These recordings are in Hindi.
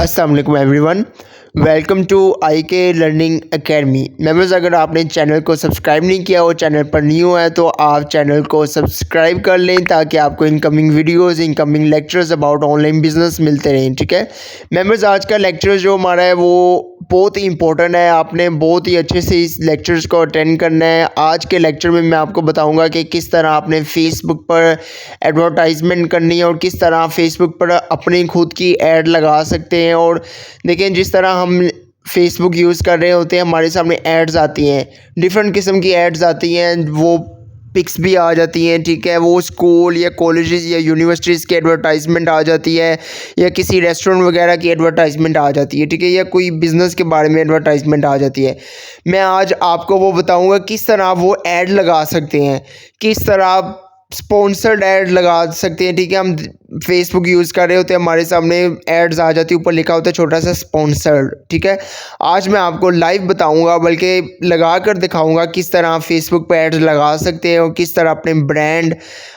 अस्सलाम वालेकुम एवरीवन। वेलकम टू आई के लर्निंग एकेडमी। मेंबर्स, अगर आपने चैनल को सब्सक्राइब नहीं किया और चैनल पर न्यू है तो आप चैनल को सब्सक्राइब कर लें ताकि आपको incoming videos, incoming lectures about online business मिलते रहें। ठीक है मेंबर्स, आज का लेक्चर जो हमारा है वो बहुत ही इंपॉर्टेंट है। आपने बहुत ही अच्छे से इस लेक्चर्स को अटेंड करना है। आज के लेक्चर में मैं आपको बताऊंगा कि किस तरह आपने फेसबुक पर एडवर्टाइजमेंट करनी है और किस तरह आप फेसबुक पर अपनी खुद की ऐड लगा सकते हैं। और देखें, जिस तरह हम फेसबुक यूज़ कर रहे होते हैं हमारे सामने एड्स आती हैं, डिफरेंट किस्म की एड्स आती हैं, वो पिक्स भी आ जाती हैं। ठीक है, वो स्कूल या कॉलेजेस या यूनिवर्सिटीज़ की एडवर्टाइजमेंट आ जाती है, या किसी रेस्टोरेंट वगैरह की एडवर्टाइजमेंट आ जाती है। ठीक है, या कोई बिज़नेस के बारे में एडवर्टाइजमेंट आ जाती है। मैं आज आपको वो बताऊंगा किस तरह आप वो ऐड लगा सकते हैं, किस तरह आप स्पॉन्सर्ड ऐड लगा सकते हैं। ठीक है, हम फेसबुक यूज़ कर रहे होते हैं, हमारे सामने एड्स आ जाती है, ऊपर लिखा होता है छोटा सा स्पॉन्सर्ड। ठीक है, आज मैं आपको लाइव बताऊंगा, बल्कि लगा कर दिखाऊंगा किस तरह आप फेसबुक पे एड्स लगा सकते हैं और किस तरह अपने ब्रांड,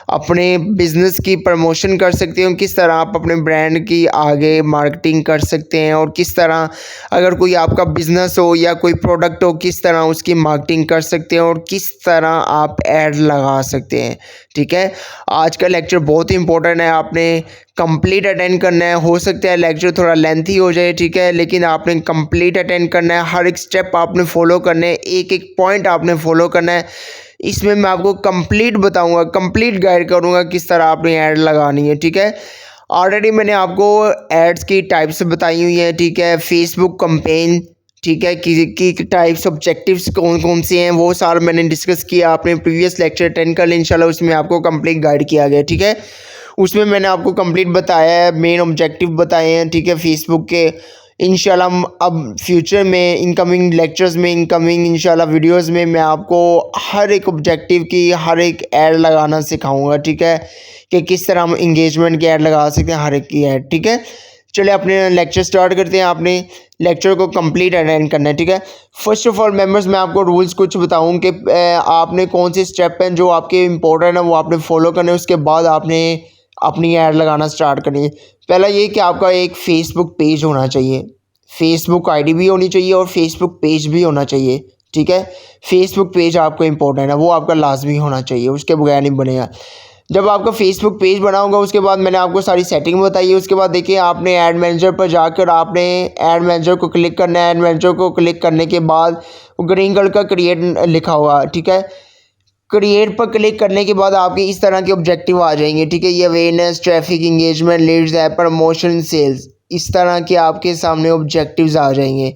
अपने बिजनेस की प्रमोशन कर सकते हैं, किस तरह आप अपने ब्रांड की आगे मार्केटिंग कर सकते हैं, और किस तरह अगर कोई आपका बिजनेस हो या कोई प्रोडक्ट हो किस तरह उसकी मार्केटिंग कर सकते हैं और किस तरह आप ऐड लगा सकते हैं। ठीक है, आज का लेक्चर बहुत ही इंपॉर्टेंट है, आपने कंप्लीट अटेंड करना है। हो सकता है लेक्चर थोड़ा लेंथी हो जाए, ठीक है, लेकिन आपने कंप्लीट अटेंड करना है। हर एक स्टेप आपने फॉलो करना है, एक एक पॉइंट आपने फॉलो करना है। इसमें मैं आपको कंप्लीट बताऊंगा, कंप्लीट गाइड करूंगा किस तरह आपने ऐड लगानी है। ठीक है, ऑलरेडी मैंने आपको एड्स की टाइप्स बताई हुई हैं। ठीक है, फेसबुक कैंपेन, ठीक है, की टाइप्स ऑब्जेक्टिव्स कौन कौन से हैं वो सारा मैंने डिस्कस किया। आपने प्रीवियस लेक्चर अटेंड कर लिया इंशाल्लाह, उसमें आपको कंप्लीट गाइड किया गया। ठीक है, उसमें मैंने आपको कंप्लीट बताया है, मेन ऑब्जेक्टिव बताए हैं। ठीक है, फेसबुक के इंशाल्लाह हम अब फ्यूचर में इनकमिंग लेक्चर्स में, इनकमिंग इंशाल्लाह वीडियोस में मैं आपको हर एक ऑब्जेक्टिव की हर एक ऐड लगाना सिखाऊंगा। ठीक है, कि किस तरह हम इंगेजमेंट की ऐड लगा सकते हैं, हर एक की ऐड। ठीक है, चलिए अपने लेक्चर स्टार्ट करते हैं। आपने लेक्चर को कंप्लीट अटेंड करना है। ठीक है, फर्स्ट ऑफ ऑल मेंबर्स, मैं आपको रूल्स कुछ बताऊं कि आपने कौन से स्टेप हैं जो आपके इंपॉर्टेंट है वो आपने फॉलो करने हैं। उसके बाद आपने अपनी ऐड लगाना स्टार्ट करनी है। पहला ये कि आपका एक फेसबुक पेज होना चाहिए, फेसबुक आईडी भी होनी चाहिए और फेसबुक पेज भी होना चाहिए। ठीक है, फेसबुक पेज आपको इंपॉर्टेंट है, वो आपका लाजमी होना चाहिए, उसके बगैर नहीं बनेगा। जब आपका फेसबुक पेज बना होगा उसके बाद मैंने आपको सारी सेटिंग बताई है। उसके बाद देखिए, आपने ऐड मैनेजर पर जाकर आपने ऐड मैनेजर को क्लिक करना है। ऐड मैनेजर को क्लिक करने के बाद ग्रीन कलर का क्रिएट लिखा होगा। ठीक है, क्रिएट पर क्लिक करने के बाद आपके इस तरह के ऑब्जेक्टिव आ जाएंगे। ठीक है, ये awareness, traffic, engagement, leads, app promotion, sales, इस तरह के आपके सामने ऑब्जेक्टिव्स आ जाएंगे।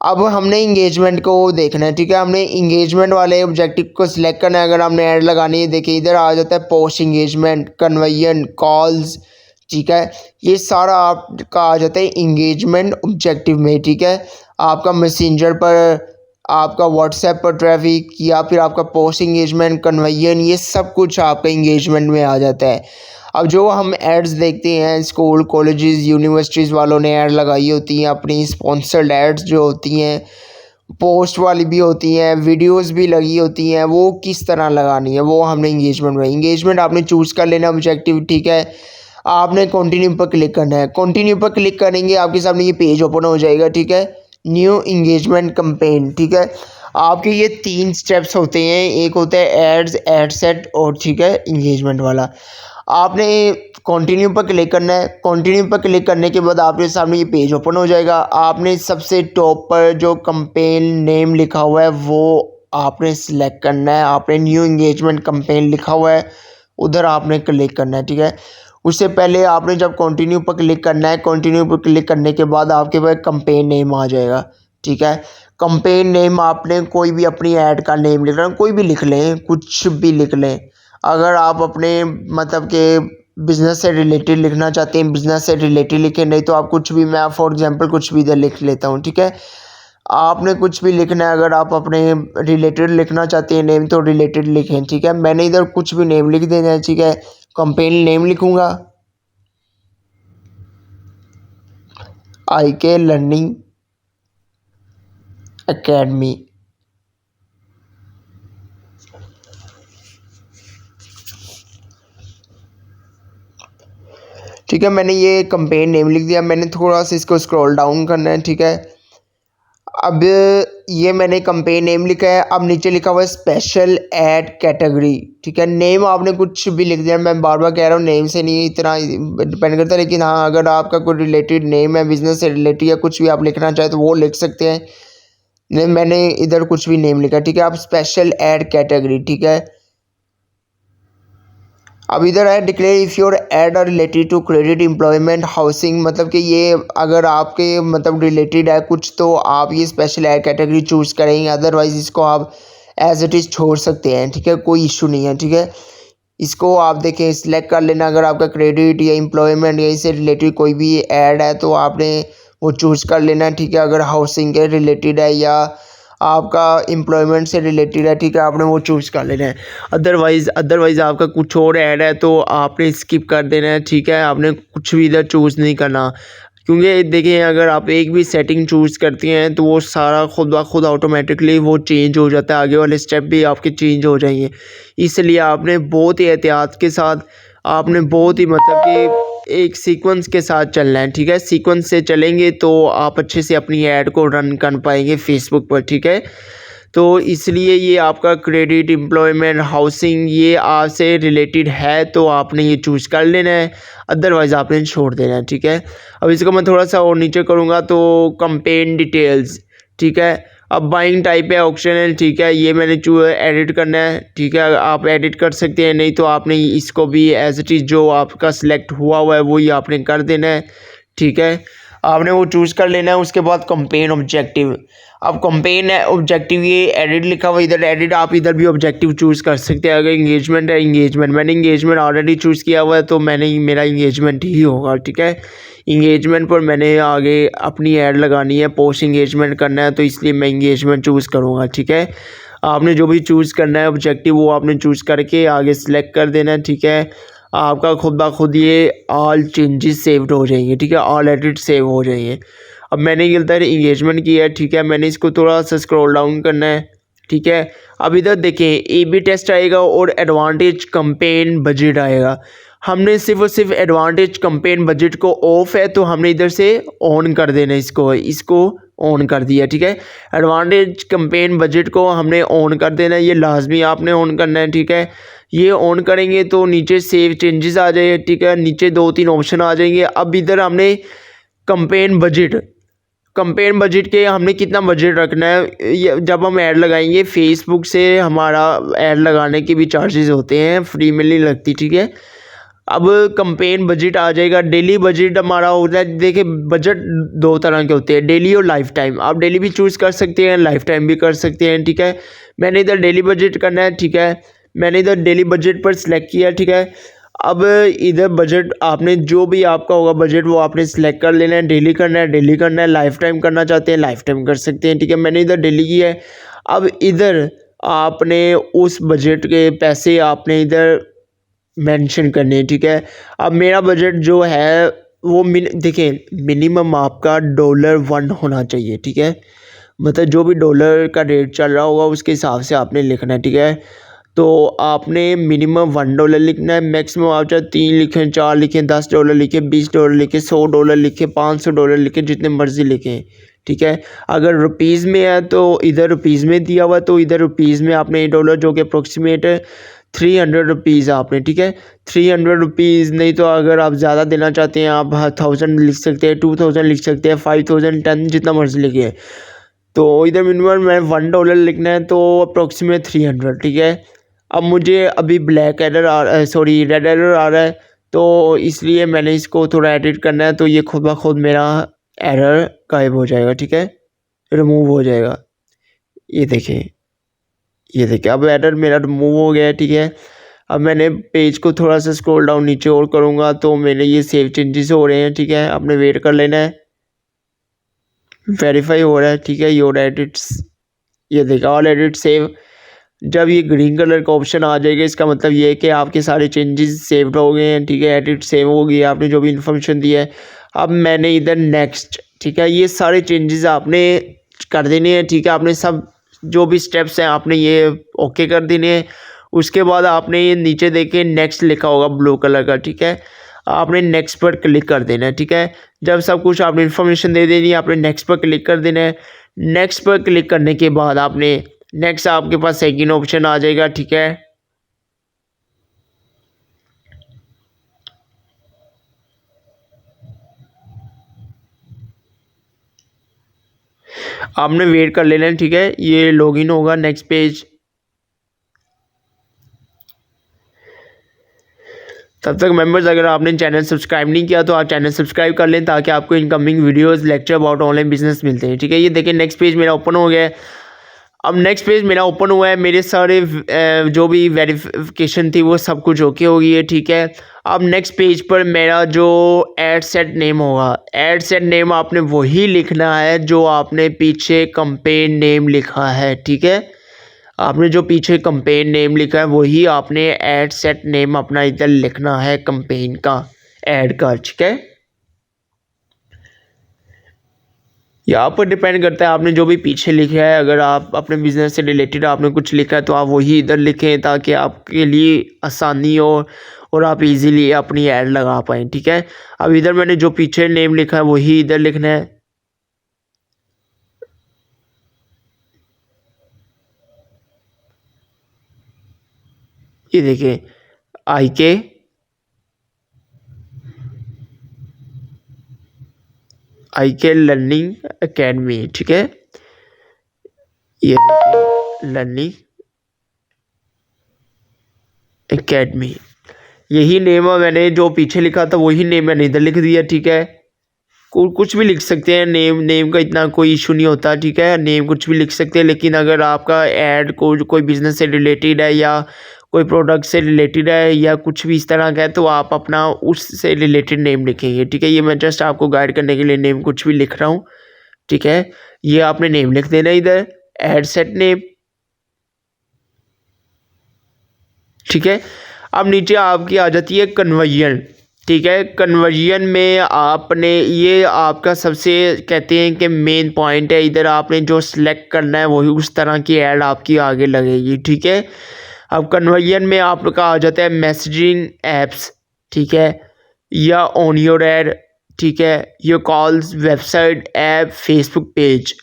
अब हमने इंगेजमेंट को देखना है। ठीक है, हमने इंगेजमेंट वाले ऑब्जेक्टिव को सिलेक्ट करना है। अगर हमने ऐड लगानी है, देखिए इधर आ जाता है पोस्ट इंगेजमेंट, कन्वर्जन, कॉल्स। ठीक है, ये सारा आपका आ जाता है इंगेजमेंट ऑब्जेक्टिव में। ठीक है, आपका मैसेंजर पर, आपका व्हाट्सएप पर ट्रैफिक, या फिर आपका पोस्ट इंगेजमेंट, कन्वर्जन, ये सब कुछ आपका इंगेजमेंट में आ जाता है। अब जो हम एड्स देखते हैं, स्कूल, कॉलेजेस, यूनिवर्सिटीज़ वालों ने ऐड लगाई होती हैं, अपनी स्पॉन्सर्ड एड्स जो होती हैं, पोस्ट वाली भी होती हैं, वीडियोस भी लगी होती हैं, वो किस तरह लगानी है वो हमने इंगेजमेंट आपने चूज़ कर लेना ऑब्जेक्टिव। ठीक है, आपने कंटिन्यू पर क्लिक करना है। कंटिन्यू पर क्लिक करेंगे आपके सामने ये पेज ओपन हो जाएगा। ठीक है, न्यू इंगेजमेंट कैंपेन। ठीक है, आपके ये 3 स्टेप्स होते हैं, एक होता है एड्स, एड सेट, और ठीक है इंगेजमेंट वाला। आपने कंटिन्यू पर क्लिक करना है। कंटिन्यू पर क्लिक करने के बाद आपके सामने ये पेज ओपन हो जाएगा। आपने सबसे टॉप पर जो कैंपेन नेम लिखा हुआ है वो आपने सिलेक्ट करना है। आपने न्यू इंगेजमेंट कैंपेन लिखा हुआ है, उधर आपने क्लिक करना है। ठीक है, उससे पहले आपने जब कंटिन्यू पर क्लिक करना है, कंटिन्यू पर क्लिक करने के बाद आपके पास कैंपेन नेम आ जाएगा। ठीक है, कैंपेन नेम आपने कोई भी अपनी ऐड का नेम लिखना है, कोई भी लिख लें, कुछ भी लिख लें। अगर आप अपने मतलब के बिज़नेस से रिलेटेड लिखना चाहते हैं, बिज़नेस से रिलेटेड लिखें, नहीं तो आप कुछ भी, मैं फॉर एग्जांपल कुछ भी इधर लिख लेता हूँ। ठीक है, आपने कुछ भी लिखना है, अगर आप अपने रिलेटेड लिखना चाहते हैं नेम तो रिलेटेड लिखें। ठीक है, मैंने इधर कुछ भी नेम लिख देना है। ठीक है, कंपेन नेम लिखूँगा आई के लर्निंग एकेडमी। ठीक है, मैंने ये कैंपेन नेम लिख दिया। मैंने थोड़ा सा इसको स्क्रॉल डाउन करना है। ठीक है, अब ये मैंने कैंपेन नेम लिखा है। अब नीचे लिखा हुआ है स्पेशल ऐड कैटेगरी। ठीक है, नेम आपने कुछ भी लिख दिया। मैं बार बार कह रहा हूँ नेम से नहीं इतना डिपेंड करता, लेकिन हाँ अगर आपका कोई रिलेटेड नेम है, बिजनेस से रिलेटेड या कुछ भी आप लिखना चाहे तो वो लिख सकते हैं। मैंने इधर कुछ भी नेम लिखा। ठीक है, आप स्पेशल ऐड कैटेगरी। ठीक है, अब इधर है declare if your ad are related to credit employment housing, मतलब कि ये अगर आपके मतलब रिलेटेड है कुछ तो आप ये स्पेशल ऐड कैटेगरी चूज़ करेंगे, अदरवाइज़ इसको आप एज इट इज़ छोड़ सकते हैं। ठीक है, कोई इशू नहीं है। ठीक है, इसको आप देखें सिलेक्ट कर लेना। अगर आपका क्रेडिट या एम्प्लॉयमेंट या इससे रिलेटेड कोई भी ऐड है तो आपने वो चूज़ कर लेना। ठीक है, अगर हाउसिंग के रिलेटेड है या आपका एम्प्लॉयमेंट से रिलेटेड है, ठीक है, आपने वो चूज़ कर लेना है। अदरवाइज़ आपका कुछ और ऐड है तो आपने स्किप कर देना है। ठीक है, आपने कुछ भी इधर चूज़ नहीं करना, क्योंकि देखिए अगर आप एक भी सेटिंग चूज़ करती हैं तो वो सारा खुद ब खुद ऑटोमेटिकली वो चेंज हो जाता है, आगे वाले स्टेप भी आपके चेंज हो जाएंगे। इसलिए आपने बहुत ही एहतियात के साथ, आपने बहुत ही मतलब कि एक सीक्वेंस के साथ चलना है। ठीक है, सीक्वेंस से चलेंगे तो आप अच्छे से अपनी ऐड को रन कर पाएंगे फेसबुक पर। ठीक है, तो इसलिए ये आपका क्रेडिट एम्प्लॉयमेंट हाउसिंग ये आपसे रिलेटेड है तो आपने ये चूज़ कर लेना है, अदरवाइज़ आपने छोड़ देना है। ठीक है, अब इसको मैं थोड़ा सा और नीचे करूँगा तो कैंपेन डिटेल्स। ठीक है, अब बाइंग टाइप है ऑप्शनल। ठीक है, ये मैंने एडिट करना है। ठीक है, आप एडिट कर सकते हैं, नहीं तो आपने इसको भी एज इट इज़ जो आपका सिलेक्ट हुआ है वही आपने कर देना है। ठीक है, आपने वो चूज़ कर लेना है। उसके बाद कैंपेन ऑब्जेक्टिव। अब कैंपेन है ऑब्जेक्टिव, ये एडिट लिखा हुआ इधर एडिट, आप इधर भी ऑब्जेक्टिव चूज़ कर सकते हैं। अगर इंगेजमेंट है इंगेजमेंट, मैंने इंगेजमेंट ऑलरेडी चूज़ किया हुआ है तो मेरा इंगेजमेंट ही होगा। ठीक है, इंगेजमेंट पर मैंने आगे अपनी ऐड लगानी है, पोस्ट इंगेजमेंट करना है तो इसलिए मैं इंगेजमेंट चूज़ करूँगा। ठीक है, आपने जो भी चूज़ करना है ऑब्जेक्टिव वो आपने चूज़ करके आगे सेलेक्ट कर देना है। ठीक है, आपका खुद ब खुद ये ऑल चेंजेस सेव्ड हो जाएंगे। ठीक है, ऑल एडिट सेव हो जाएंगे। अब मैंने इधर इंगेजमेंट किया है। ठीक है, मैंने इसको थोड़ा सा स्क्रॉल डाउन करना है। ठीक है, अब इधर देखें A/B टेस्ट आएगा और एडवांटेज कैंपेन बजट आएगा। हमने सिर्फ और सिर्फ एडवांटेज कैंपेन बजट को ऑफ है तो हमने इधर से ऑन कर देना, इसको ऑन कर दिया। ठीक है, एडवांटेज कैंपेन बजट को हमने ऑन कर देना है, ये लाजमी आपने ऑन करना है। ठीक है, ये ऑन करेंगे तो नीचे सेव चेंजेस आ जाएंगे। ठीक है, नीचे 2-3 ऑप्शन आ जाएंगे। अब इधर हमने कैंपेन बजट के हमने कितना बजट रखना है, जब हम ऐड लगाएंगे फेसबुक से हमारा ऐड लगाने के भी चार्जेस होते हैं, फ्री में नहीं लगती। ठीक है, अब कैंपेन बजट आ जाएगा। डेली बजट हमारा होता है, देखिए बजट 2 तरह के होते हैं, डेली और लाइफ टाइम। आप डेली भी चूज़ कर सकते हैं, लाइफ टाइम भी कर सकते हैं। ठीक है, मैंने इधर डेली बजट करना है। ठीक है, मैंने इधर डेली बजट पर सिलेक्ट किया। ठीक है, अब इधर बजट आपने जो भी आपका होगा बजट वो आपने सिलेक्ट कर लेना है। डेली करना है, लाइफ टाइम करना चाहते हैं लाइफ टाइम कर सकते हैं। ठीक है, मैंने इधर डेली किया है। अब इधर आपने उस बजट के पैसे आपने इधर मेंशन करने हैं। ठीक है, अब मेरा बजट जो है वो देखिए मिनिमम आपका $1 होना चाहिए। ठीक है, मतलब जो भी डॉलर का रेट चल रहा होगा उसके हिसाब से आपने लिखना है। ठीक है, तो आपने मिनिमम $1 लिखना है, मैक्सिमम आप चाहे 3 लिखें, 4 लिखें, $10 लिखें, $20 लिखें, $100 लिखें, $500 लिखें, जितने मर्ज़ी लिखें। ठीक है, अगर रुपीज़ में है तो इधर रुपीज़ में दिया हुआ तो इधर रुपीज़ में आपने $8 जो कि अप्रोक्सीमेट 300 रुपीज़ आपने। ठीक है, 300 रुपीज़, नहीं तो अगर आप ज़्यादा देना चाहते हैं आप 1000 लिख सकते हैं, 2000 लिख सकते हैं, 5000, 10 जितना मर्ज़ी लिखिए। तो इधर मिनिमम मैं $1 लिखना है तो अप्रोक्सीमेट 300। ठीक है, अब मुझे अभी रेड एरर आ रहा है तो इसलिए मैंने इसको थोड़ा एडिट करना है, तो ये खुद ब खुद मेरा एरर गायब हो जाएगा। ठीक है, रिमूव हो जाएगा। ये देखिए अब एरर मेरा रिमूव हो गया है। ठीक है, अब मैंने पेज को थोड़ा सा स्क्रॉल डाउन नीचे और करूँगा तो मेरे ये सेव चेंजेस हो रहे हैं। ठीक है, आपने वेट कर लेना है, वेरीफाई हो रहा है। ठीक है, योर एडिट्स, ये देखा ऑल एडिट सेव। जब ये ग्रीन कलर का ऑप्शन आ जाएगा इसका मतलब ये है कि आपके सारे चेंजेस सेव्ड हो गए हैं। ठीक है, एडिट सेव हो गई, आपने जो भी इन्फॉर्मेशन दी है। अब मैंने इधर नेक्स्ट, ठीक है, ये सारे चेंजेस आपने कर देने हैं। ठीक है, आपने सब जो भी स्टेप्स हैं आपने ये ओके कर देने हैं। उसके बाद आपने ये नीचे देखें नेक्स्ट लिखा होगा ब्लू कलर का। ठीक है, आपने नेक्स्ट पर क्लिक कर देना है। ठीक है, जब सब कुछ आपने इन्फॉर्मेशन दे देनी है, आपने नेक्स्ट पर क्लिक कर देना है। नेक्स्ट पर क्लिक करने के बाद आपने नेक्स्ट आपके पास सेकंड ऑप्शन आ जाएगा। ठीक है, आपने वेट कर लेना है। ठीक है, ये लॉगिन होगा नेक्स्ट पेज। तब तक मेंबर्स, अगर आपने चैनल सब्सक्राइब नहीं किया तो आप चैनल सब्सक्राइब कर लें ताकि आपको incoming videos lecture about online business मिलते हैं। ठीक है, ये देखिए नेक्स्ट पेज मेरा ओपन हो गया है। अब नेक्स्ट पेज मेरा ओपन हुआ है, मेरे सारे जो भी वेरिफिकेशन थी वो सब कुछ ओके हो गई है। ठीक है, अब नेक्स्ट पेज पर मेरा जो एड सेट नेम होगा, एड सेट नेम आपने वही लिखना है जो आपने पीछे कंपेन नेम लिखा है। ठीक है, आपने जो पीछे कंपेन नेम लिखा है वही आपने एड सेट नेम अपना इधर लिखना है, कंपेन का, ऐड का। ठीक है, यहाँ पर डिपेंड करता है आपने जो भी पीछे लिखा है। अगर आप अपने बिजनेस से रिलेटेड आपने कुछ लिखा है तो आप वही इधर लिखें ताकि आपके लिए आसानी हो और आप इजीली अपनी ऐड लगा पाएँ। ठीक है, अब इधर मैंने जो पीछे नेम लिखा है वही इधर लिखना है। ये देखिए IK लर्निंग एकेडमी। ठीक है, ये लर्निंग एकेडमी, यही नेम है। मैंने जो पीछे लिखा था वही नेम मैंने इधर लिख दिया। ठीक है, कुछ भी लिख सकते हैं, नेम का इतना कोई इशू नहीं होता। ठीक है, नेम कुछ भी लिख सकते हैं, लेकिन अगर आपका ऐड कोई बिजनेस से रिलेटेड है या कोई प्रोडक्ट से रिलेटेड है या कुछ भी इस तरह का है तो आप अपना उससे रिलेटेड नेम लिखेंगे। ठीक है, ये मैं जस्ट आपको गाइड करने के लिए नेम कुछ भी लिख रहा हूँ। ठीक है, ये आपने नेम लिख देना इधर, एड सेट नेम। ठीक है, अब नीचे आपकी आ जाती है कन्वर्जन। ठीक है, कन्वर्जन में आपने ये आपका सबसे कहते हैं कि मेन पॉइंट है। इधर आपने जो सिलेक्ट करना है वही उस तरह की ऐड आपकी आगे लगेगी। ठीक है, अब कन्वर्जन में आपका आ जाता है मैसेजिंग ऐप्स। ठीक है, या ऑन योर ऐड। ठीक है, your calls, website, app, Facebook page.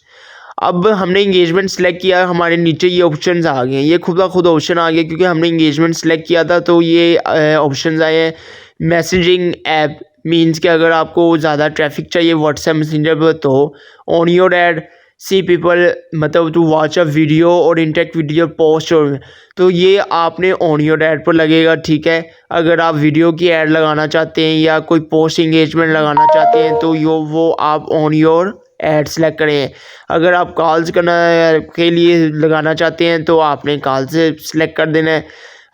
अब हमने इंगेजमेंट सेलेक्ट किया, हमारे नीचे ये ऑप्शंस आ गए हैं। ये खुद ब खुद ऑप्शन आ गया क्योंकि हमने इंगेजमेंट सेलेक्ट किया था तो ये ऑप्शंस आए हैं। मैसेजिंग ऐप मींस कि अगर आपको ज़्यादा ट्रैफिक चाहिए व्हाट्सएप मैसेंजर पर तो on your add see people मतलब टू वॉच अ वीडियो और इंटरेक्ट वीडियो पोस्ट और तो ये आपने ऑन योर ऐड पर लगेगा। ठीक है, अगर आप वीडियो की ऐड लगाना चाहते हैं या कोई पोस्ट इंगेजमेंट लगाना चाहते हैं तो वो आप ऑन योर ऐड सेलेक्ट करें। अगर आप कॉल्स करना के लिए लगाना चाहते हैं तो आपने कॉल से सिलेक्ट कर देना है।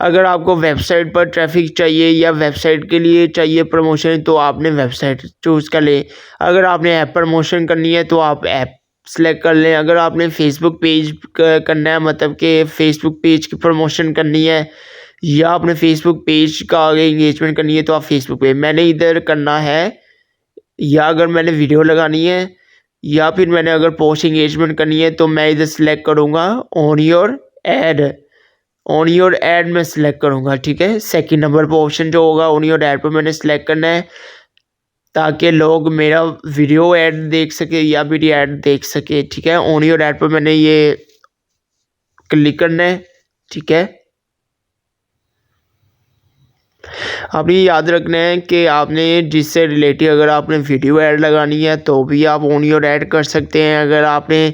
अगर आपको वेबसाइट पर ट्रैफिक चाहिए या वेबसाइट के लिए चाहिए प्रमोशन तो आपने वेबसाइट चूज़ कर लें। अगर आपने ऐप प्रमोशन करनी है तो आप ऐप सेलेक्ट कर लें। अगर आपने फेसबुक पेज करना है मतलब कि फेसबुक पेज की प्रमोशन करनी है या आपने फेसबुक पेज का आगे इंगेजमेंट करनी है तो आप फेसबुक पेज मैंने इधर करना है। या अगर मैंने वीडियो लगानी है या फिर मैंने अगर पोस्ट इंगेजमेंट करनी है तो मैं इधर सेलेक्ट करूँगा on your add. On your add में सेलेक्ट करूँगा। ठीक है, सेकंड नंबर पर ऑप्शन जो होगा ऑन योर ऐड पर मैंने सेलेक्ट करना है ताकि लोग मेरा वीडियो ऐड देख सके या मेरी ऐड देख सके। ठीक है, ऑन योर ऐड पर मैंने ये क्लिक करना है। ठीक है, आपने याद रखना है कि आपने जिससे रिलेटेड अगर आपने वीडियो ऐड लगानी है तो भी आप ऑन योर ऐड कर सकते हैं। अगर आपने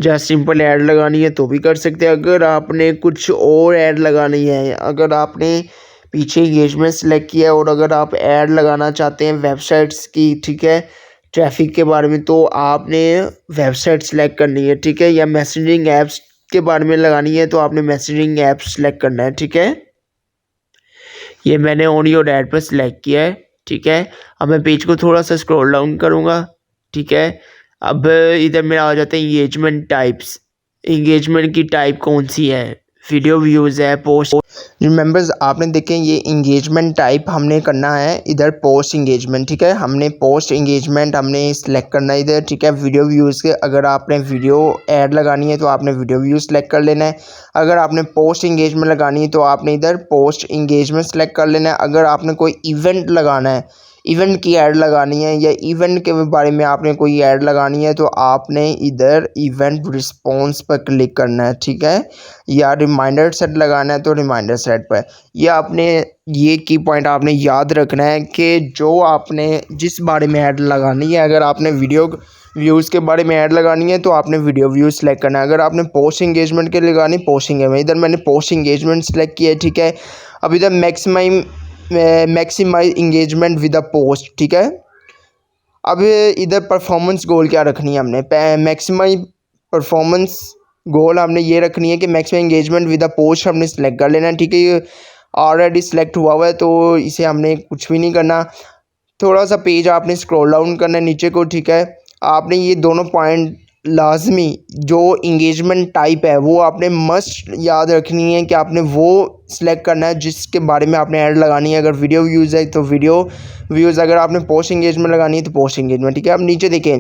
जस्ट सिंपल ऐड लगानी है तो भी कर सकते हैं। अगर आपने कुछ और ऐड लगानी है, अगर आपने पीछे इंगेजमेंट सेलेक्ट किया है और अगर आप ऐड लगाना चाहते हैं वेबसाइट्स की, ठीक है, ट्रैफिक के बारे में तो आपने वेबसाइट सेलेक्ट करनी है। ठीक है, या मैसेजिंग ऐप्स के बारे में लगानी है तो आपने मैसेजिंग ऐप्स सेलेक्ट करना है। ठीक है, ये मैंने ऑन योर ऐड पर सिलेक्ट किया है। ठीक है, अब मैं पेज को थोड़ा सा स्क्रॉल डाउन करूँगा। ठीक है, अब इधर मेरा आ जाता है इंगेजमेंट टाइप्स। इंगेजमेंट की टाइप कौन सी है, वीडियो व्यूज़ है, पोस्ट मेंबर्स आपने देखें ये इंगेजमेंट टाइप हमने करना है इधर पोस्ट इंगेजमेंट, ठीक है। हमने पोस्ट इंगेजमेंट हमने सिलेक्ट करना है इधर, ठीक है। वीडियो व्यूज़ के अगर आपने वीडियो ऐड लगानी है तो आपने वीडियो व्यूज़ सेलेक्ट कर लेना है। अगर आपने पोस्ट इंगेजमेंट लगानी है तो आपने इधर पोस्ट इंगेजमेंट सेलेक्ट कर लेना है। अगर आपने कोई इवेंट लगाना है, इवेंट की ऐड लगानी है या इवेंट के बारे में आपने कोई ऐड लगानी है तो आपने इधर इवेंट रिस्पॉन्स पर क्लिक करना है, ठीक है। या रिमाइंडर सेट लगाना है तो रिमाइंडर सेट पर। यह आपने ये की पॉइंट आपने याद रखना है कि जो आपने जिस बारे में ऐड लगानी है, अगर आपने वीडियो व्यूज़ के बारे में ऐड लगानी है तो आपने वीडियो व्यूज़ सेलेक्ट करना है। अगर आपने पोस्ट इंगेजमेंट के लगानी पोस्ट इंगेजमेंट, इधर मैंने पोस्ट इंगेजमेंट सेलेक्ट किया है, ठीक है। अब इधर maximise engagement with a post, ठीक है। अब इधर परफॉर्मेंस गोल क्या रखनी है हमने, मैक्सिमाइज परफॉर्मेंस गोल हमने ये रखनी है कि maximum engagement with a post हमने सेलेक्ट कर लेना है, ठीक है। ये ऑलरेडी सेलेक्ट हुआ हुआ है तो इसे हमने कुछ भी नहीं करना। थोड़ा सा पेज आपने स्क्रॉल डाउन करना है नीचे को, ठीक है। आपने ये दोनों पॉइंट लाजमी जो इंगेजमेंट टाइप है वो आपने मस्ट याद रखनी है कि आपने वो सिलेक्ट करना है जिसके बारे में आपने ऐड लगानी है। अगर वीडियो व्यूज़ है तो वीडियो व्यूज़, अगर आपने पोस्ट इंगेजमेंट लगानी है तो पोस्ट इंगेजमेंट, ठीक है। अब नीचे देखें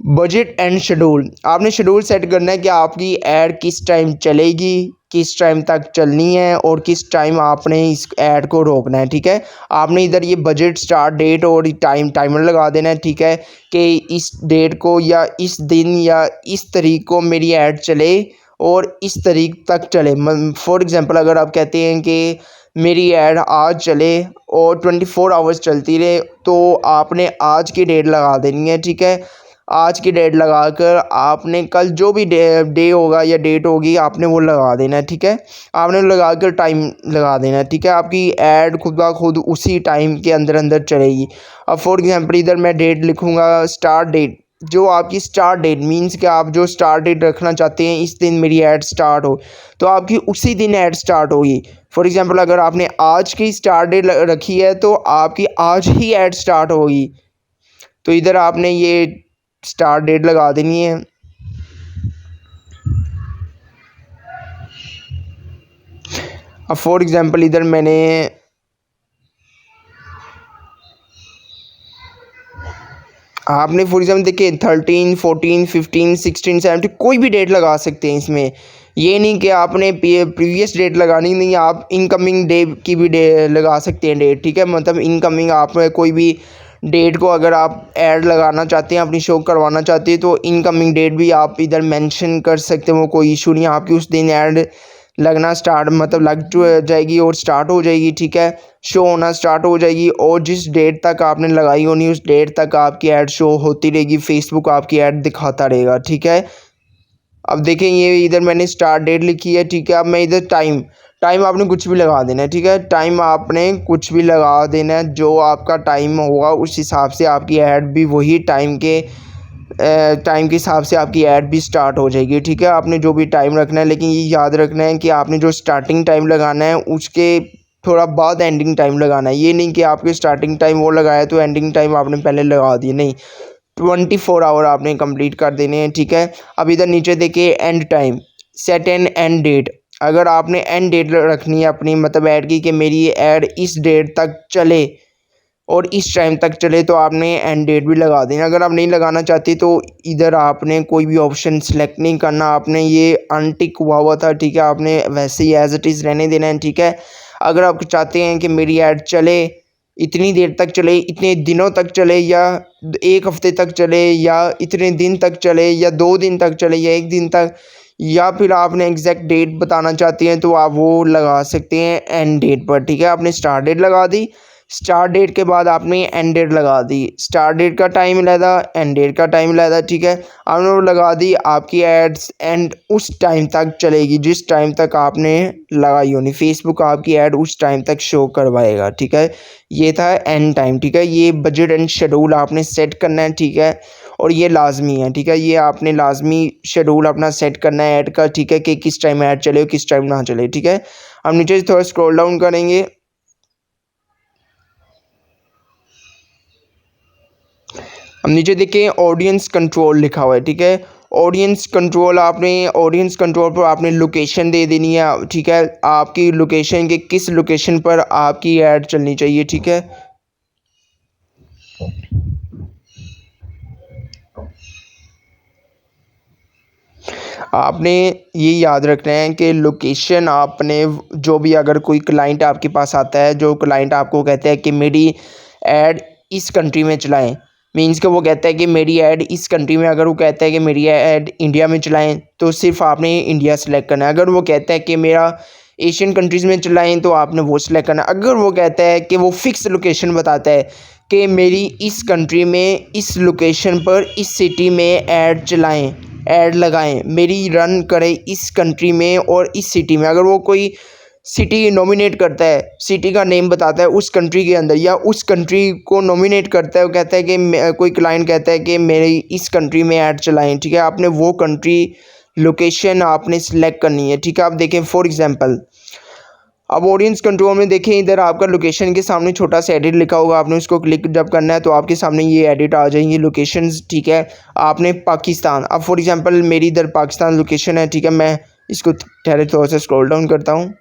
बजट एंड शेड्यूल, आपने शेड्यूल सेट करना है कि आपकी ऐड किस टाइम चलेगी, किस टाइम तक चलनी है और किस टाइम आपने इस ऐड को रोकना है, ठीक है। आपने इधर ये बजट, स्टार्ट डेट और टाइमर लगा देना है, ठीक है, कि इस डेट को या इस दिन या इस तारीख को मेरी ऐड चले और इस तारीख तक चले। फॉर एग्ज़ाम्पल अगर आप कहते हैं कि मेरी ऐड आज चले और 24 आवर्स चलती रहे तो आपने आज की डेट लगा देनी है, ठीक है। आज की डेट लगाकर आपने कल जो भी डे होगा या डेट होगी आपने वो लगा देना है, ठीक है। आपने लगा कर टाइम लगा देना है, ठीक है। आपकी ऐड खुद ब खुद उसी टाइम के अंदर अंदर चलेगी। अब फॉर एग्जांपल इधर मैं डेट लिखूँगा स्टार्ट डेट, जो आपकी स्टार्ट डेट मींस कि आप जो स्टार्ट डेट रखना चाहते हैं इस दिन मेरी ऐड स्टार्ट हो तो आपकी उसी दिन ऐड स्टार्ट होगी। फॉर एग्जांपल अगर आपने आज की स्टार्ट डेट रखी है तो आपकी आज ही ऐड स्टार्ट होगी। तो इधर आपने ये स्टार्ट डेट लगा देनी है। अब फॉर एग्जांपल इधर मैंने आपने फॉर एग्जांपल देखिए 13, 14, 15, 16, 17 कोई भी डेट लगा सकते हैं इसमें। ये नहीं कि आपने प्रीवियस डेट लगानी नहीं, आप इनकमिंग डे की भी लगा सकते हैं डेट, ठीक है। मतलब इनकमिंग आप कोई भी डेट को अगर आप ऐड लगाना चाहते हैं, अपनी शो करवाना चाहते हैं तो इनकमिंग डेट भी आप इधर मेंशन कर सकते हो, कोई इशू नहीं है। आपकी उस दिन ऐड लगना स्टार्ट मतलब लग जाएगी और स्टार्ट हो जाएगी, ठीक है। शो होना स्टार्ट हो जाएगी और जिस डेट तक आपने लगाई होनी उस डेट तक आपकी ऐड शो होती रहेगी, फेसबुक आपकी ऐड दिखाता रहेगा, ठीक है। अब देखें ये इधर मैंने स्टार्ट डेट लिखी है, ठीक है। अब मैं इधर टाइम आपने कुछ भी लगा देना है, ठीक है। टाइम आपने कुछ भी लगा देना है, जो आपका टाइम होगा उस हिसाब से आपकी ऐड भी वही टाइम के हिसाब से आपकी ऐड भी स्टार्ट हो जाएगी, ठीक है। आपने जो भी टाइम रखना है, लेकिन ये याद रखना है कि आपने जो स्टार्टिंग टाइम लगाना है उसके थोड़ा बाद एंडिंग टाइम लगाना है। ये नहीं कि आपके स्टार्टिंग टाइम वो लगाया तो एंडिंग टाइम आपने पहले लगा दिए, नहीं। 24 आवर आपने कंप्लीट कर देने हैं, ठीक है। अब इधर नीचे देखिए end time, set end date. अगर आपने एंड डेट रखनी है अपनी मतलब ऐड की कि मेरी ऐड इस डेट तक चले और इस टाइम तक चले तो आपने एंड डेट भी लगा देना। अगर आप नहीं लगाना चाहते तो इधर आपने कोई भी ऑप्शन सेलेक्ट नहीं करना, आपने ये अनटिक हुआ था, ठीक है। आपने वैसे ही एज इट इज़ रहने देना है, ठीक है। अगर आप चाहते हैं कि मेरी ऐड चले, इतनी देर तक चले, इतने दिनों तक चले या एक हफ्ते तक चले या इतने दिन तक चले या 2 दिन तक चले या 1 दिन तक, या फिर आपने एग्जैक्ट डेट बताना चाहते हैं तो आप वो लगा सकते हैं एंड डेट पर, ठीक है। आपने स्टार्ट डेट लगा दी, स्टार्ट डेट के बाद आपने एंड डेट लगा दी, स्टार्ट डेट का टाइम लगा एंड डेट का टाइम लगा, ठीक है। आपने वो लगा दी, आपकी एड्स एंड उस टाइम तक चलेगी जिस टाइम तक आपने लगाई होनी, फेसबुक आपकी ऐड उस टाइम तक शो करवाएगा, ठीक है। ये था एंड टाइम, ठीक है। ये बजट एंड शेड्यूल आपने सेट करना है, ठीक है। और ये लाजमी है, ठीक है। ये आपने लाजमी शेड्यूल अपना सेट करना है ऐड का, ठीक है, कि किस टाइम ऐड चले और किस टाइम ना चले, ठीक है। हम नीचे थोड़ा स्क्रॉल डाउन करेंगे। हम नीचे देखें ऑडियंस कंट्रोल लिखा हुआ है, ठीक है। ऑडियंस कंट्रोल पर आपने लोकेशन दे देनी है, ठीक है। आपकी लोकेशन के किस लोकेशन पर आपकी ऐड चलनी चाहिए, ठीक है। आपने ये याद रखना है कि लोकेशन आपने जो भी, अगर कोई क्लाइंट आपके पास आता है, जो क्लाइंट आपको कहता है कि मेरी ऐड इस कंट्री में चलाएं, मींस कि वो कहता है कि मेरी ऐड इस कंट्री में, अगर वो कहता है कि मेरी ऐड इंडिया में चलाएं तो सिर्फ आपने इंडिया सेलेक्ट करना है। अगर वो कहता है कि मेरा एशियन कंट्रीज़ में चलाएं तो आपने वो सिलेक्ट करना है। अगर वो कहता है कि वो फिक्स लोकेशन बताता है कि मेरी इस कंट्री में इस लोकेशन पर इस सिटी में ऐड चलाएं, ऐड लगाएं, मेरी रन करें इस कंट्री में और इस सिटी में, अगर वो कोई सिटी नॉमिनेट करता है, सिटी का नेम बताता है उस कंट्री के अंदर, या उस कंट्री को नॉमिनेट करता है, वो कहता है कि कोई क्लाइंट कहता है कि मेरी इस कंट्री में ऐड चलाएं, ठीक है, आपने वो कंट्री लोकेशन आपने सिलेक्ट करनी है, ठीक है। आप देखें फॉर एग्जांपल, अब ऑडियंस कंट्रोल में देखें, इधर आपका लोकेशन के सामने छोटा सा एडिट लिखा होगा, आपने उसको क्लिक जब करना है तो आपके सामने ये एडिट आ जाएंगे लोकेशंस, ठीक है। आपने पाकिस्तान, अब फॉर एग्जांपल मेरी इधर पाकिस्तान लोकेशन है, ठीक है। मैं इसको ठहरे थोड़ा सा स्क्रॉल डाउन करता हूँ।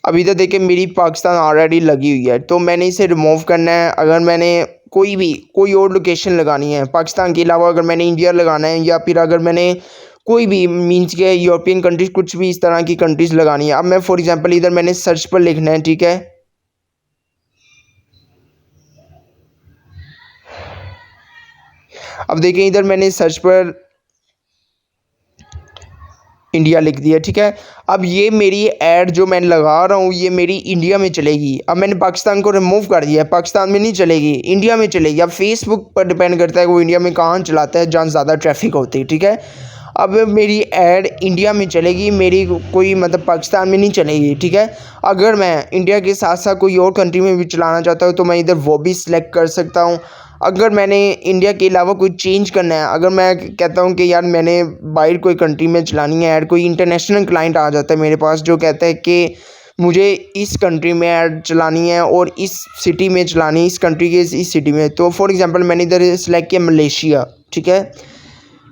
अब इधर देखिए मेरी पाकिस्तान ऑलरेडी लगी हुई है, तो मैंने इसे रिमूव करना है। अगर मैंने कोई और लोकेशन लगानी है पाकिस्तान के अलावा, अगर मैंने इंडिया लगाना है, या फिर अगर मैंने कोई भी मीन्स के यूरोपियन कंट्रीज़, कुछ भी इस तरह की कंट्रीज़ लगानी है। अब मैं फॉर एग्जांपल इधर मैंने सर्च पर लिखना है, ठीक है। अब देखिए इधर मैंने सर्च पर इंडिया लिख दिया, ठीक है। अब ये मेरी ऐड जो मैं लगा रहा हूँ ये मेरी इंडिया में चलेगी। अब मैंने पाकिस्तान को रिमूव कर दिया, पाकिस्तान में नहीं चलेगी, इंडिया में चलेगी। अब फेसबुक पर डिपेंड करता है कि वो इंडिया में कहाँ चलाता है, जहाँ ज़्यादा ट्रैफिक होती है, ठीक है। अब मेरी ऐड इंडिया में चलेगी, मेरी कोई मतलब पाकिस्तान में नहीं चलेगी, ठीक है। अगर मैं इंडिया के साथ साथ कोई और कंट्री में भी चलाना चाहता हूँ तो मैं इधर वो भी सिलेक्ट कर सकता हूँ। अगर मैंने इंडिया के अलावा कोई चेंज करना है, अगर मैं कहता हूँ कि यार मैंने बाहर कोई कंट्री में चलानी है ऐड, कोई इंटरनेशनल क्लाइंट आ जाता है मेरे पास जो कहता है कि मुझे इस कंट्री में ऐड चलानी है और इस सिटी में चलानी है, इस कंट्री के इस सिटी में, तो फॉर एग्जांपल मैंने इधर सेलेक्ट किया मलेशिया, ठीक है।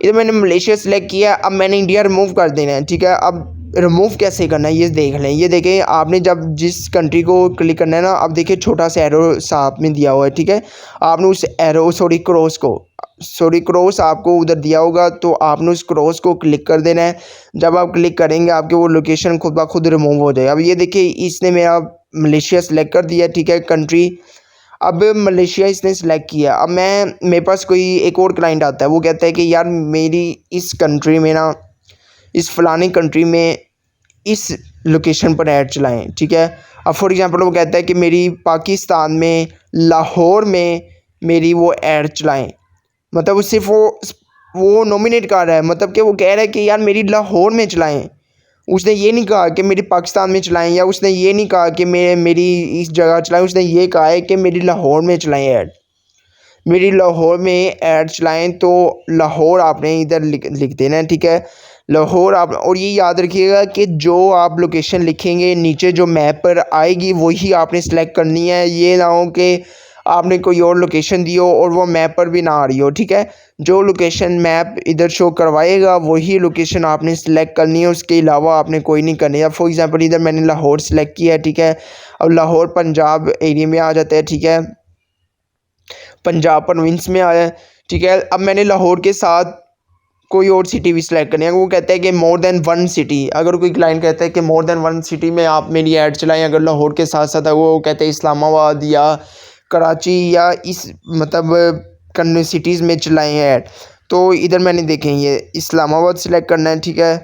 इधर मैंने मलेशिया सेलेक्ट किया, अब मैंने इंडिया रिमूव कर देना है, ठीक है। अब रिमूव कैसे करना है ये देख लें। ये देखें, आपने जब जिस कंट्री को क्लिक करना है ना, अब देखिए छोटा सा एरो साथ में दिया हुआ है, ठीक है। आपने उस एरो क्रॉस आपको उधर दिया होगा, तो आपने उस क्रॉस को क्लिक कर देना है। जब आप क्लिक करेंगे आपके वो लोकेशन खुद ब खुद रिमूव हो जाएगा। अब ये देखिए इसने मेरा मलेशिया सेलेक्ट कर दिया, ठीक है, कंट्री। अब मलेशिया इसने सेलेक्ट किया। अब मेरे पास कोई एक और क्लाइंट आता है, वो कहता है कि यार मेरी इस कंट्री में ना, इस फलानी कंट्री में इस लोकेशन पर ऐड चलाएं, ठीक है। अब फॉर एग्जांपल वो कहता है कि मेरी पाकिस्तान में लाहौर में मेरी वो ऐड चलाएं, मतलब वो सिर्फ वो नॉमिनेट कर रहा है, मतलब कि वो कह रहा है कि यार मेरी लाहौर में चलाएं। उसने ये नहीं कहा कि मेरी पाकिस्तान में चलाएं, या उसने ये नहीं कहा कि मेरी इस जगह चलाएं, उसने ये कहा है कि मेरी लाहौर में चलाएं ऐड, मेरी लाहौर में ऐड चलाएं। तो लाहौर आपने इधर लिख देना है, ठीक है, लाहौर आप। और ये याद रखिएगा कि जो आप लोकेशन लिखेंगे नीचे जो मैप पर आएगी वही आपने सेलेक्ट करनी है। ये ना हो कि आपने कोई और लोकेशन दी हो और वो मैप पर भी ना आ रही हो, ठीक है। जो लोकेशन मैप इधर शो करवाएगा वही लोकेशन आपने सेलेक्ट करनी है, उसके अलावा आपने कोई नहीं करनी है। फॉर एग्जांपल इधर मैंने लाहौर सेलेक्ट किया है, ठीक है। अब लाहौर पंजाब एरिया में आ जाता है, ठीक है, पंजाब प्रोविंस में आया, ठीक है। अब मैंने लाहौर के साथ कोई और सिटी भी सिलेक्ट करनी है। वो कहता है कि मोर देन वन सिटी, अगर कोई क्लाइंट कहता है कि मोर देन वन सिटी में आप मेरी ऐड चलाएं, अगर लाहौर के साथ साथ वो कहते हैं इस्लामाबाद या कराची या इस मतलब कन्ने सिटीज़ में चलाएं ऐड, तो इधर मैंने देखें ये इस्लामाबाद सेलेक्ट करना है, ठीक है।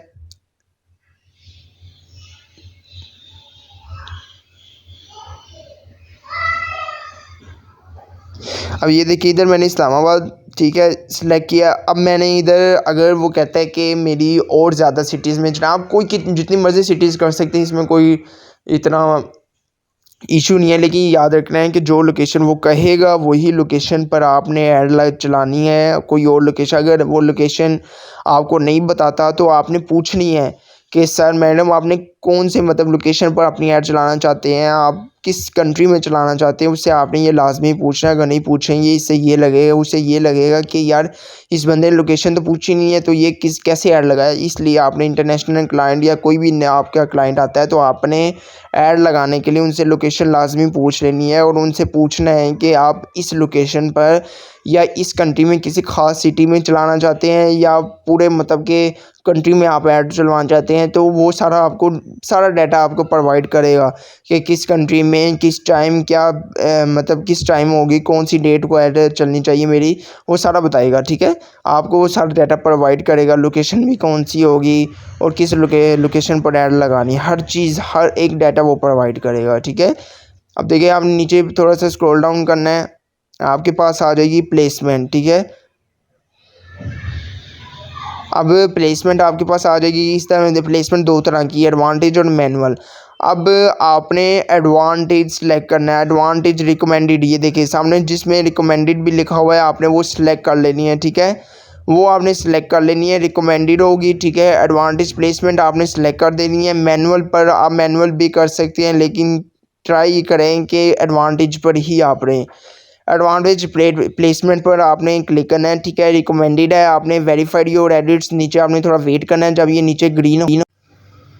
अब ये देखिए इधर मैंने इस्लामाबाद, ठीक है, सिलेक्ट किया। अब मैंने इधर अगर वो कहता है कि मेरी और ज़्यादा सिटीज़ में चला, आप कोई जितनी मर्ज़ी सिटीज़ कर सकते हैं, इसमें कोई इतना इशू नहीं है, लेकिन याद रखना है कि जो लोकेशन वो कहेगा वही लोकेशन पर आपने ऐड चलानी है। कोई और लोकेशन, अगर वो लोकेशन आपको नहीं बताता तो आपने पूछनी है कि सर मैडम आपने कौन से मतलब लोकेशन पर अपनी ऐड चलाना चाहते हैं, आप किस कंट्री में चलाना चाहते हैं उससे आपने ये लाजमी पूछना है। अगर नहीं पूछेंगे इससे ये लगेगा, उससे ये लगेगा कि यार इस बंदे ने लोकेशन तो पूछी नहीं है तो ये कैसे ऐड लगाया। इसलिए आपने इंटरनेशनल क्लाइंट या कोई भी आपका क्लाइंट आता है तो आपने ऐड लगाने के लिए उनसे लोकेशन लाजमी पूछ लेनी है और उनसे पूछना है कि आप इस लोकेशन पर या इस कंट्री में किसी ख़ास सिटी में चलाना चाहते हैं या पूरे मतलब के कंट्री में आप ऐड चलवाना चाहते हैं। तो वो सारा डाटा आपको प्रोवाइड करेगा कि किस कंट्री में किस टाइम क्या मतलब किस टाइम होगी, कौन सी डेट को ऐड चलनी चाहिए मेरी, वो सारा बताएगा। ठीक है, आपको वो सारा डाटा प्रोवाइड करेगा, लोकेशन भी कौन सी होगी और किस लोकेशन पर ऐड लगानी, हर चीज़ हर एक डाटा वो प्रोवाइड करेगा। ठीक है, अब देखिए आप नीचे थोड़ा सा स्क्रॉल डाउन करना है, आपके पास आ जाएगी प्लेसमेंट। ठीक है, अब प्लेसमेंट आपके पास आ जाएगी इस तरह। प्लेसमेंट दो तरह की, एडवांटेज और मैनुअल। अब आपने एडवांटेज सेलेक्ट करना है, एडवांटेज रिकमेंडेड, ये देखिए सामने जिसमें रिकमेंडेड भी लिखा हुआ है आपने वो सिलेक्ट कर लेनी है। ठीक है, वो आपने सेलेक्ट कर लेनी है, रिकमेंडेड होगी। ठीक है, एडवांटेज प्लेसमेंट आपने सेलेक्ट कर देनी है। मैनुअल पर आप मैनुअल भी कर सकते हैं लेकिन ट्राई करें कि एडवांटेज पर ही आप रहें। एडवांटेज प्लेसमेंट पर आपने क्लिक करना है। ठीक है, रिकमेंडेड है, आपने वेरीफाइड योर एडिट्स, नीचे आपने थोड़ा वेट करना है। जब ये नीचे green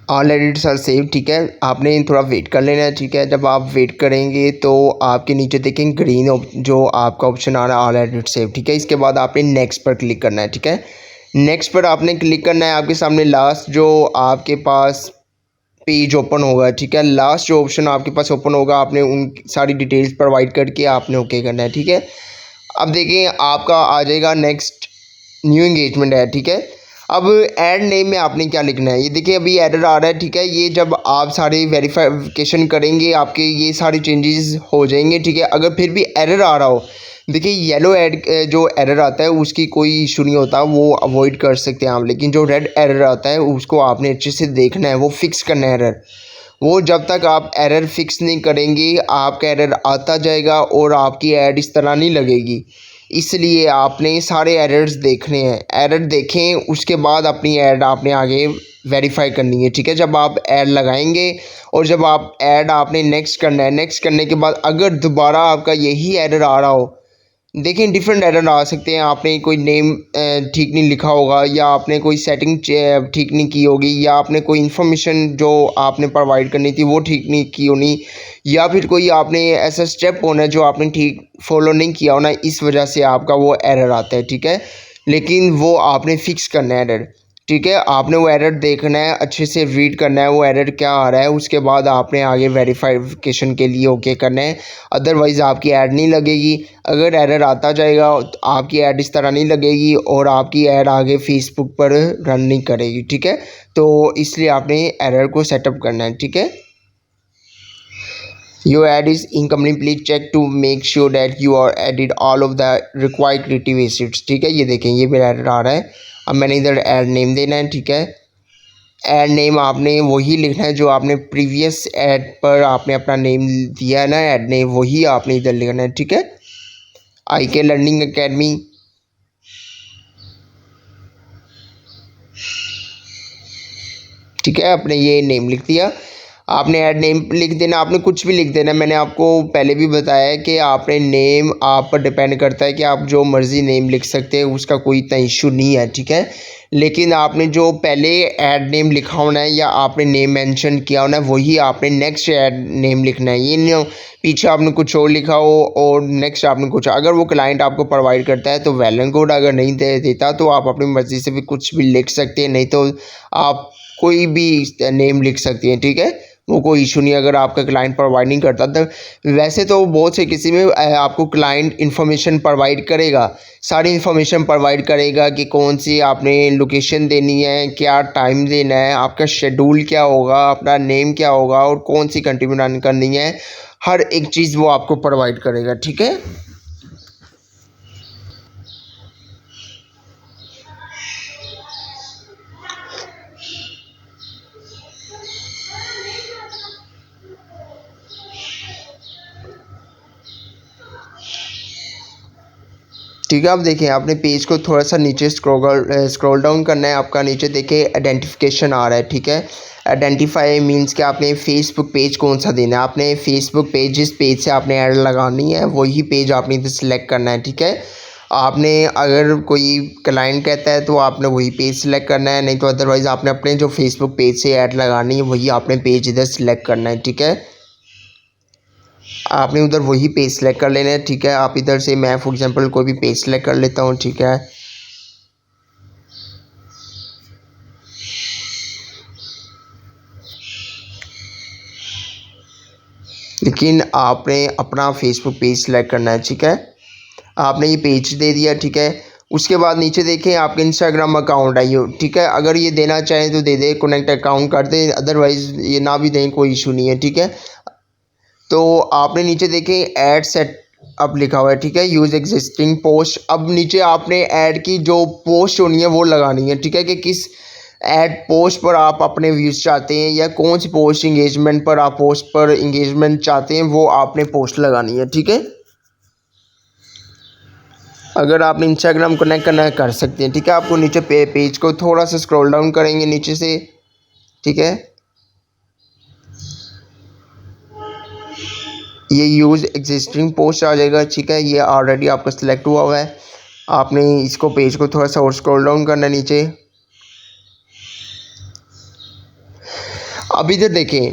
all edits are save, ठीक है, आपने थोड़ा वेट कर लेना है। ठीक है, जब आप वेट करेंगे तो आपके नीचे देखेंगे ग्रीन जो आपका ऑप्शन आ रहा है ऑल एडिट सेव। ठीक है, इसके बाद आपने नेक्स्ट पर क्लिक करना है। ठीक है, नेक्स्ट पर आपने क्लिक करना है। आपके सामने लास्ट जो आपके पास पेज ओपन होगा, ठीक है, लास्ट जो ऑप्शन आपके पास ओपन होगा आपने उन सारी डिटेल्स प्रोवाइड करके आपने ओके करना है। ठीक है, अब देखिए आपका आ जाएगा नेक्स्ट न्यू एंगेजमेंट है। ठीक है, अब ऐड नेम में आपने क्या लिखना है, ये देखिए अभी एरर आ रहा है। ठीक है, ये जब आप सारे वेरिफिकेशन करेंगे आपके ये सारे चेंजेस हो जाएंगे। ठीक है, अगर फिर भी एरर आ रहा हो, देखिए येलो एड जो एरर आता है उसकी कोई इशू नहीं होता, वो अवॉइड कर सकते हैं आप, लेकिन जो रेड एरर आता है उसको आपने अच्छे से देखना है, वो फिक्स करना है एरर। वो जब तक आप एरर फिक्स नहीं करेंगे आपका एरर आता जाएगा और आपकी ऐड इस तरह नहीं लगेगी। इसलिए आपने सारे एरर्स देखने हैं, एरर देखें उसके बाद अपनी ऐड आपने आगे वेरीफाई करनी है। ठीक है, जब आप ऐड लगाएंगे और जब आप ऐड आपने नेक्स्ट करना है, नेक्स्ट करने के बाद अगर दोबारा आपका यही एरर आ रहा हो, देखिए डिफरेंट एरर आ सकते हैं, आपने कोई नेम ठीक नहीं लिखा होगा या आपने कोई सेटिंग ठीक नहीं की होगी या आपने कोई इन्फॉर्मेशन जो आपने प्रोवाइड करनी थी वो ठीक नहीं की होनी, या फिर कोई आपने ऐसा स्टेप होना है जो आपने ठीक फॉलो नहीं किया होना, इस वजह से आपका वो एरर आता है। ठीक है, लेकिन वो आपने फिक्स करना है एरर। ठीक है, आपने वो एरर देखना है, अच्छे से रीड करना है वो एरर क्या आ रहा है, उसके बाद आपने आगे वेरिफिकेशन के लिए ओके करना है, अदरवाइज़ आपकी ऐड नहीं लगेगी। अगर एरर आता जाएगा तो आपकी ऐड इस तरह नहीं लगेगी और आपकी ऐड आगे फेसबुक पर रन नहीं करेगी। ठीक है, तो इसलिए आपने एरर को सेटअप करना है। ठीक है, your ad is incomplete, please check to make sure that you are added all of the required creative assets. ठीक है, ये देखें ये मेरा एरर आ रहा है। अब मैंने इधर ऐड नेम देना है। ठीक है, ऐड नेम आपने वही लिखना है जो आपने प्रीवियस ऐड पर आपने अपना नेम दिया है ना, ऐड नेम वही आपने इधर लिखना है। ठीक है, IK लर्निंग एकेडमी। ठीक है, आपने ये नेम लिख दिया, आपने ऐड नेम लिख देना, आपने कुछ भी लिख देना। मैंने आपको पहले भी बताया है कि आपने नेम आप पर डिपेंड करता है कि आप जो मर्ज़ी नेम लिख सकते हैं, उसका कोई इतना इशू नहीं है। ठीक है, लेकिन आपने जो पहले ऐड नेम लिखा होना है या आपने नेम मेंशन किया होना है वही आपने नेक्स्ट ऐड नेम लिखना है। ये नहीं पीछे आपने कुछ और लिखा हो और नेक्स्ट आपने कुछ, अगर वो क्लाइंट आपको प्रोवाइड करता है तो वेल एंड गुड, अगर नहीं देता तो आप अपनी मर्ज़ी से भी कुछ भी लिख सकते हैं, नहीं तो आप कोई भी नेम लिख सकती हैं। ठीक है, वो कोई इशू नहीं अगर आपका क्लाइंट प्रोवाइड नहीं करता। तो वैसे तो बहुत से किसी में आपको क्लाइंट इन्फॉर्मेशन प्रोवाइड करेगा, सारी इन्फॉर्मेशन प्रोवाइड करेगा कि कौन सी आपने लोकेशन देनी है, क्या टाइम देना है, आपका शेड्यूल क्या होगा, अपना नेम क्या होगा और कौन सी कंट्री में रन करनी है, हर एक चीज़ वो आपको प्रोवाइड करेगा। ठीक है, ठीक है, अब देखिए आपने पेज को थोड़ा सा नीचे स्क्रॉल डाउन करना है, आपका नीचे देखिए आइडेंटिफिकेशन आ रहा है। ठीक है, आइडेंटिफाई मींस कि आपने फेसबुक पेज कौन सा देना है। आपने फेसबुक पेज जिस पेज से आपने ऐड लगानी है वही पेज आपने इधर सेलेक्ट करना है, ठीक है। आपने अगर कोई क्लाइंट कहता है तो आपने वही पेज सेलेक्ट करना है, नहीं तो अदरवाइज़ आपने अपने जो फेसबुक पेज से ऐड लगानी है वही आपने पेज इधर सेलेक्ट करना है, ठीक है। आपने उधर वही पेज सेलेक्ट कर लेना है, ठीक है। आप इधर से मैं फॉर एग्जांपल कोई भी पेज सेलेक्ट कर लेता हूँ, ठीक है। लेकिन आपने अपना फेसबुक पेज सेलेक्ट करना है, ठीक है। आपने ये पेज दे दिया, ठीक है। उसके बाद नीचे देखें आपके इंस्टाग्राम अकाउंट है ये, ठीक है। अगर ये देना चाहें तो दे दे, कनेक्ट अकाउंट कर दें, अदरवाइज़ ये ना भी दें कोई इशू नहीं है, ठीक है। तो आपने नीचे देखें ऐड सेट अप लिखा हुआ है, ठीक है, यूज़ एग्जिस्टिंग पोस्ट। अब नीचे आपने ऐड की जो पोस्ट होनी है वो लगानी है, ठीक है, कि किस ऐड पोस्ट पर आप अपने व्यूज़ चाहते हैं या कौन सी पोस्ट इंगेजमेंट पर आप पोस्ट पर इंगेजमेंट चाहते हैं वो आपने पोस्ट लगानी है, ठीक है। अगर आपने इंस्टाग्राम कनेक्ट करना है कर सकते हैं, ठीक है। आपको नीचे पेज को थोड़ा सा स्क्रॉल डाउन करेंगे नीचे से, ठीक है। ये यूज़ एग्जिस्टिंग पोस्ट आ जाएगा, ठीक है। ये ऑलरेडी आपका सिलेक्ट हुआ है। आपने इसको पेज को थोड़ा सा और स्क्रॉल डाउन करना है नीचे। अब इधर देखें,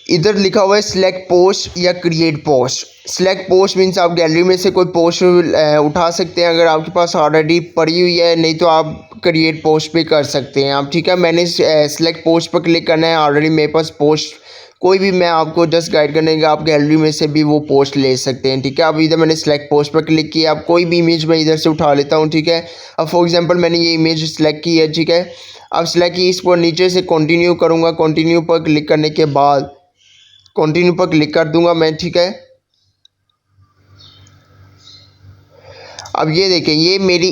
इधर लिखा हुआ है सिलेक्ट पोस्ट या create post. Select post means आप गैलरी में से कोई पोस्ट उठा सकते हैं अगर आपके पास ऑलरेडी पड़ी हुई है, नहीं तो आप क्रिएट पोस्ट भी कर सकते हैं आप, ठीक है। मैंने सिलेक्ट पोस्ट पर क्लिक करना है, ऑलरेडी मेरे पास पोस्ट कोई भी, मैं आपको जस्ट गाइड करने का, आप गैलरी में से भी वो पोस्ट ले सकते हैं, ठीक है। अब इधर मैंने सेलेक्ट पोस्ट पर क्लिक किया, अब कोई भी इमेज मैं इधर से उठा लेता हूँ, ठीक है। अब फॉर एग्जांपल मैंने ये इमेज सेलेक्ट की है, ठीक है। अब सेलेक्ट की, इसको नीचे से कंटिन्यू करूँगा, कंटिन्यू पर क्लिक करने के बाद कंटिन्यू पर क्लिक कर दूंगा मैं, ठीक है। अब ये देखें, ये मेरी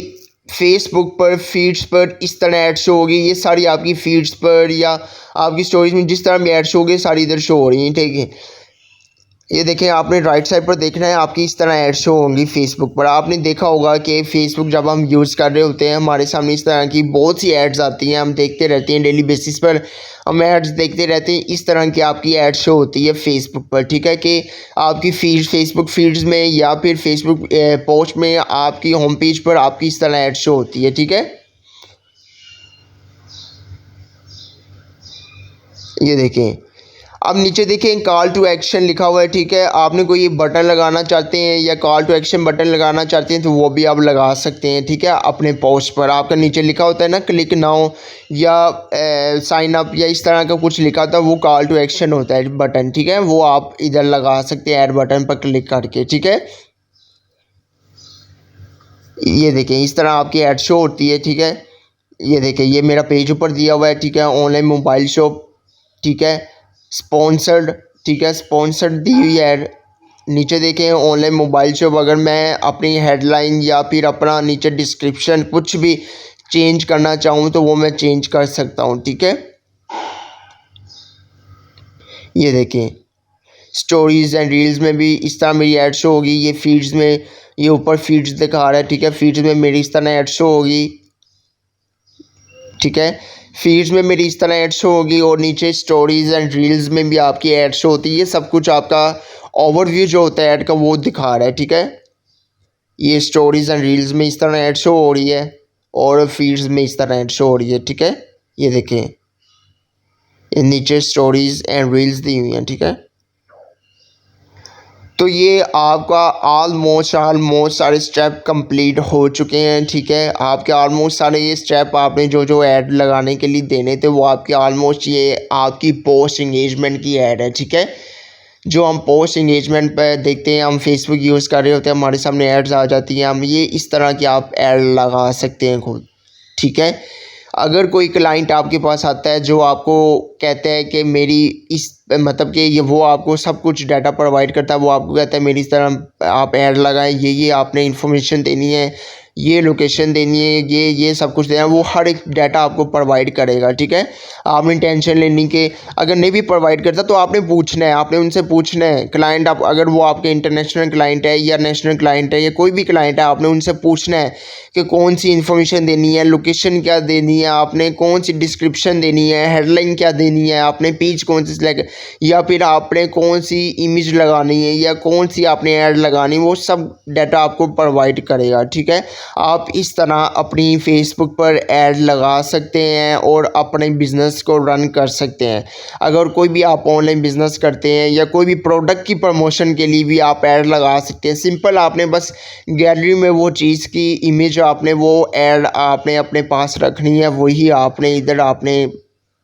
फेसबुक पर फीड्स पर इस तरह ऐड शो होगी। ये सारी आपकी फीड्स पर या आपकी स्टोरीज में जिस तरह भी ऐड शो होगी सारी इधर शो हो रही हैं, ठीक है। ये देखें, आपने राइट साइड पर देखना है, आपकी इस तरह ऐड शो होंगी फेसबुक पर। आपने देखा होगा कि फेसबुक जब हम यूज़ कर रहे होते हैं हमारे सामने इस तरह की बहुत सी एड्स आती हैं, हम देखते रहते हैं डेली बेसिस पर, हम एड्स देखते रहते हैं। इस तरह की आपकी ऐड शो होती है फेसबुक पर, ठीक है, कि आपकी फीड फेसबुक फीड्स में या फिर फेसबुक पोस्ट में आपकी होम पेज पर आपकी इस तरह ऐड शो होती है, ठीक है। ये देखें, अब नीचे देखें कॉल टू एक्शन लिखा हुआ है, ठीक है। आपने कोई बटन लगाना चाहते हैं या कॉल टू एक्शन बटन लगाना चाहते हैं तो वो भी आप लगा सकते हैं, ठीक है। अपने पोस्ट पर आपका नीचे लिखा होता है ना क्लिक नाउ या साइन अप या इस तरह का कुछ लिखा होता है, वो कॉल टू एक्शन होता है बटन, ठीक है। वो आप इधर लगा सकते हैं ऐड बटन पर क्लिक करके, ठीक है। ये देखें, इस तरह आपकी ऐड शो होती है, ठीक है। ये देखें, ये मेरा पेज ऊपर दिया हुआ है, ठीक है, ऑनलाइन मोबाइल शॉप, ठीक है, स्पॉन्सर्ड, ठीक है, स्पॉन्सर्ड दी हुई है। नीचे देखें ऑनलाइन मोबाइल शॉप, अगर मैं अपनी हेडलाइन या फिर अपना नीचे डिस्क्रिप्शन कुछ भी चेंज करना चाहूँ तो वो मैं चेंज कर सकता हूँ, ठीक है। ये देखें, स्टोरीज़ एंड रील्स में भी इस तरह मेरी ऐड शो होगी। ये फीड्स में, ये ऊपर फीड्स दिखा रहा है, ठीक है, फीड्स में मेरी इस तरह ऐड शो होगी, ठीक है। फीड्स में मेरी इस तरह ऐड शो होगी और नीचे स्टोरीज़ एंड रील्स में भी आपकी ऐड शो होती है। ये सब कुछ आपका ओवरव्यू जो होता है ऐड का वो दिखा रहा है, ठीक है। ये स्टोरीज़ एंड रील्स में इस तरह ऐड शो हो रही है और फीड्स में इस तरह ऐड शो हो रही है, ठीक है। ये देखें, ये नीचे स्टोरीज़ एंड रील्स दी हुई हैं, ठीक है। तो ये आपका ऑलमोस्ट सारे स्टेप कंप्लीट हो चुके हैं, ठीक है। आपके ऑलमोस्ट सारे ये स्टेप आपने जो जो ऐड लगाने के लिए देने थे वो आपके ऑलमोस्ट, ये आपकी पोस्ट इंगेजमेंट की ऐड है, ठीक है। जो हम पोस्ट इंगेजमेंट पर देखते हैं, हम फेसबुक यूज़ कर रहे होते हैं, हमारे सामने एड्स आ जाती हैं, हम ये इस तरह की आप ऐड लगा सकते हैं खुद, ठीक है। अगर कोई क्लाइंट आपके पास आता है जो आपको कहता है कि मेरी इस मतलब कि ये वो आपको सब कुछ डाटा प्रोवाइड करता है, वो आपको कहता है मेरी इस तरह आप ऐड लगाएं, ये आपने इन्फॉर्मेशन देनी है, ये लोकेशन देनी है, ये सब कुछ देना है, वो हर एक डाटा आपको प्रोवाइड करेगा। ठीक है, आपने टेंशन लेने के, अगर नहीं भी प्रोवाइड करता तो आपने पूछना है, आपने उनसे पूछना है। क्लाइंट आप अगर वो आपके इंटरनेशनल क्लाइंट है या नेशनल क्लाइंट है या कोई भी क्लाइंट है, आपने उनसे पूछना है कि कौन सी इन्फॉर्मेशन देनी है, लोकेशन क्या देनी है, आपने कौन सी डिस्क्रिप्शन देनी है, हेडलाइन क्या देनी है, आपने पेज कौन सी सिलेक्ट, या फिर आपने कौन सी इमेज लगानी है या कौन सी आपने ऐड लगानी है, वो सब डाटा आपको प्रोवाइड करेगा। ठीक है, आप इस तरह अपनी फेसबुक पर ऐड लगा सकते हैं और अपने बिजनेस को रन कर सकते हैं। अगर कोई भी आप ऑनलाइन बिजनेस करते हैं या कोई भी प्रोडक्ट की प्रमोशन के लिए भी आप ऐड लगा सकते हैं। सिंपल, आपने बस गैलरी में वो चीज़ की इमेज आपने वो ऐड आपने अपने पास रखनी है, वही आपने इधर आपने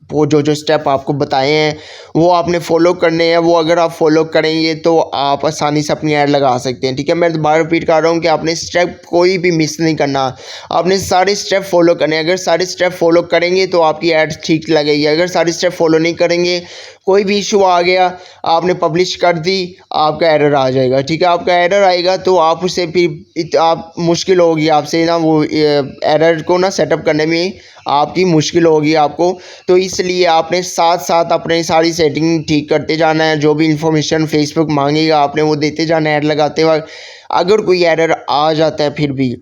वो जो स्टेप आपको बताए हैं वो आपने फॉलो करने हैं। वो अगर आप फॉलो करेंगे तो आप आसानी से अपनी ऐड लगा सकते हैं। ठीक है, मैं दोबारा रिपीट कर रहा हूँ कि आपने स्टेप कोई भी मिस नहीं करना, आपने सारे स्टेप फॉलो करने हैं। अगर सारे स्टेप फॉलो करेंगे तो आपकी ऐड ठीक लगेगी। अगर सारे स्टेप फॉलो नहीं करेंगे, कोई भी इशू आ गया, आपने पब्लिश कर दी, आपका एरर आ जाएगा। ठीक है, आपका एरर आएगा तो आप उसे फिर आप मुश्किल होगी आपसे ना वो एरर को ना सेटअप करने में आपकी मुश्किल होगी आपको। तो इसलिए आपने साथ साथ अपने सारी सेटिंग ठीक करते जाना है। जो भी इंफॉर्मेशन फेसबुक मांगेगा आपने वो देते जाना है ऐड लगाते वक्त। अगर कोई एरर आ जाता है फिर भी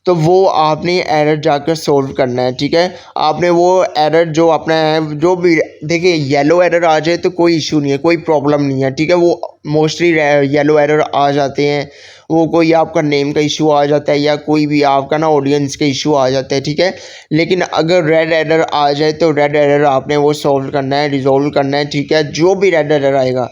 तो वो आपने एरर जाकर सोल्व करना है। ठीक है, आपने वो एरर जो अपना है, जो भी देखिए येलो एरर आ जाए तो कोई इशू नहीं है, कोई प्रॉब्लम नहीं है। ठीक है, वो मोस्टली येलो एरर आ जाते हैं, वो कोई आपका नेम का इशू आ जाता है या कोई भी आपका ना ऑडियंस का इशू आ जाता है। ठीक है, लेकिन अगर रेड एरर आ जाए तो रेड एरर आपने वो सॉल्व करना है, रिजॉल्व करना है। ठीक है, जो भी रेड एरर आएगा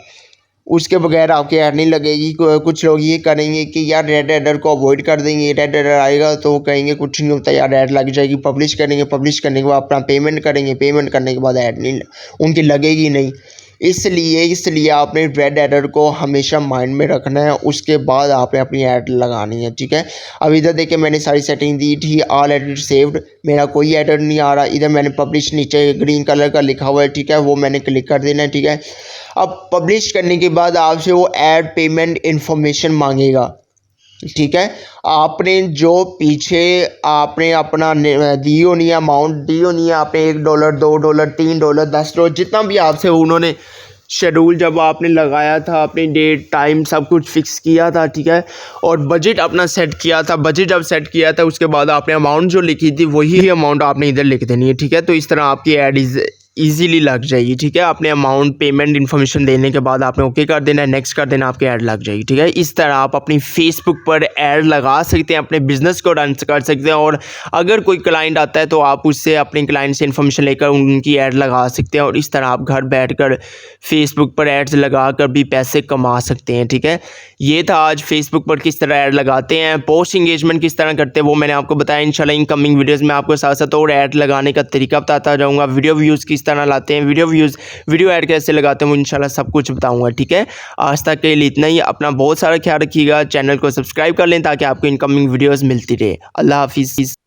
उसके बगैर आपकी ऐड नहीं लगेगी। कुछ लोग ये करेंगे कि यार रेड एरर को अवॉइड कर देंगे, रेड एरर आएगा तो वो कहेंगे कुछ नहीं होता यार, ऐड लग जाएगी, पब्लिश करेंगे, पब्लिश करने के बाद अपना पेमेंट करेंगे, पेमेंट करने के बाद ऐड नहीं उनकी लगेगी नहीं। इसलिए आपने रेड एरर को हमेशा माइंड में रखना है, उसके बाद आपने अपनी ऐड लगानी है। ठीक है, अब इधर देखिए मैंने सारी सेटिंग दी थी, ऑल एडिट सेव्ड, मेरा कोई एरर नहीं आ रहा। इधर मैंने पब्लिश नीचे ग्रीन कलर का लिखा हुआ है। ठीक है, वो मैंने क्लिक कर देना है। ठीक है, अब पब्लिश करने के बाद आपसे वो ऐड पेमेंट इन्फॉर्मेशन मांगेगा। ठीक है, आपने जो पीछे आपने अपना दियो नहीं अमाउंट दियो नहीं है, आपने $1 $2 $3 $10 जितना भी आपसे उन्होंने शेड्यूल जब आपने लगाया था, अपनी डेट टाइम सब कुछ फिक्स किया था। ठीक है, और बजट अपना सेट किया था, बजट जब सेट किया था उसके बाद आपने अमाउंट जो लिखी थी वही अमाउंट आपने इधर लिख देनी है। ठीक है, तो इस तरह आपकी ऐड ईजीली लग जाएगी। ठीक है, आपने अमाउंट पेमेंट इन्फॉर्मेशन देने के बाद आपने ओके कर देना है, नेक्स्ट कर देना, आपकी ऐड लग जाएगी। ठीक है, इस तरह आप अपनी फेसबुक पर ऐड लगा सकते हैं, अपने बिजनेस को रन कर सकते हैं। और अगर कोई क्लाइंट आता है तो आप उससे अपने क्लाइंट से इन्फॉर्मेशन लेकर उनकी ऐड लगा सकते हैं और इस तरह आप घर बैठकर फेसबुक पर एड्स लगा कर भी पैसे कमा सकते हैं। ठीक है, ये था आज फेसबुक पर किस तरह ऐड लगाते हैं, पोस्ट इंगेजमेंट किस तरह करते हैं वो मैंने आपको बताया। इंशाल्लाह इन कमिंग वीडियोज़ में आपको साथ साथ और ऐड लगाने का तरीका बताता रहूँगा, वीडियो व्यूज़ किस तरह लाते हैं, वीडियो ऐड कैसे लगाते हैं वो इंशाल्लाह सब कुछ बताऊंगा। ठीक है, आज तक के लिए इतना ही। अपना बहुत सारा ख्याल रखिएगा, चैनल को सब्सक्राइब कर लें ताकि आपको इनकमिंग वीडियोस मिलती रहे। अल्लाह हाफिज़।